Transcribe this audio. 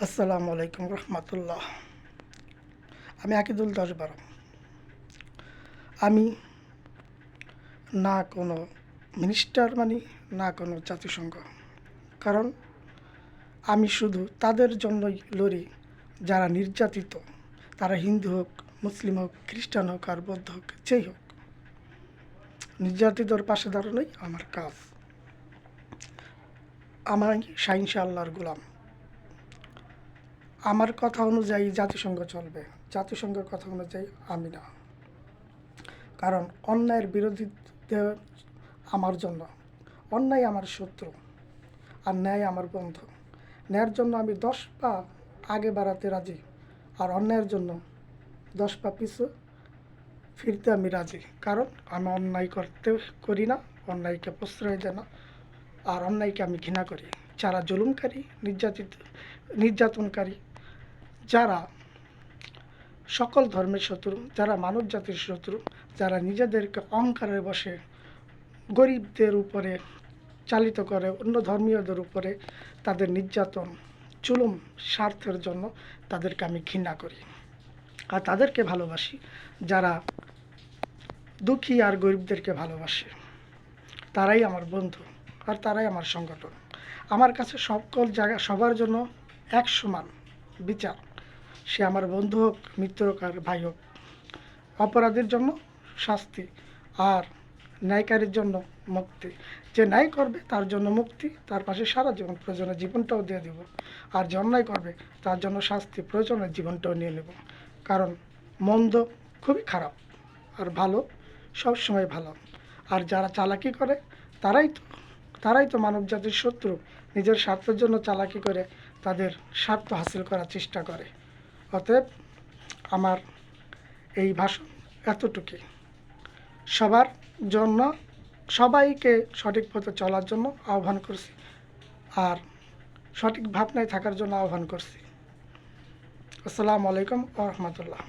আসসালামু আলাইকুম রহমতুল্লাহ। আমি আকিদুল 10-12। আমি না কোনো মিনিস্টার মানি, না কোনো জাতিসংঘ। কারণ আমি শুধু তাদের জন্যই লড়ি যারা নির্যাতিত, তারা হিন্দু হোক, মুসলিম হোক, খ্রিস্টান হোক আর বৌদ্ধ হোক, যেই হোক, নির্যাতিতর পাশে দাঁড়ানোই আমার কাজ। আমি শাহিনশা আল্লাহর গোলাম। আমার কথা অনুযায়ী জাতিসংঘ চলবে, জাতিসংঘের কথা অনুযায়ী আমি না। কারণ অন্যায়ের বিরোধিতা আমার জন্য, অন্যায় আমার শত্রু আর ন্যায় আমার বন্ধু। ন্যায়ের জন্য আমি 10 পা আগে বাড়াতে রাজি, আর অন্যায়ের জন্য 10 পা পিছু ফিরতে আমি রাজি। কারণ আমি অন্যায় করি না, অন্যায়কে প্রশ্রয় দেয় না, আর অন্যায়কে আমি ঘৃণা করি। যারা জুলুমকারী, নির্যাতনকারী, যারা সকল ধর্মের শত্রু, যারা মানব জাতির শত্রু, যারা নিজেদেরকে অহংকারের বশে গরিবদের উপরে চালিত করে, অন্য ধর্মীয়দের উপরে তাদের নির্যাতন, জুলুম স্বার্থের জন্য, তাদেরকে আমি ঘৃণা করি। আর তাদেরকে ভালোবাসি যারা দুঃখী আর গরিবদেরকে ভালোবাসে। তারাই আমার বন্ধু, আর তারাই আমার সংগঠন। আমার কাছে সকল জায়গা সবার জন্য এক সমান বিচার। সে আমার বন্ধু হোক, মিত্র হোক আর ভাই হোক। অপরাধের জন্য শাস্তি, আর ন্যায়কারীর জন্য মুক্তি। যে ন্যায় করবে তার জন্য মুক্তি, তার পাশে সারা জীবন, প্রয়োজনে জীবনটাও দিয়ে দেব। আর যে অন্যায় করবে তার জন্য শাস্তি, প্রয়োজনে জীবনটাও নিয়ে নেব। কারণ মন্দ খুবই খারাপ, আর ভালো সবসময় ভালো। আর যারা চালাকি করে তারাই তো মানব জাতির শত্রু। নিজের স্বার্থের জন্য চালাকি করে তাদের স্বার্থ হাসিল করার চেষ্টা করে। অতএব আমার এই ভাষণ এতটুকুই। সবার জন্য, সবাইকে সঠিক পথে চলার জন্য আহ্বান করছি, আর সঠিক ভাবনায় থাকার জন্য আহ্বান করছি। আসসালামু আলাইকুম ওয়া রাহমাতুল্লাহ।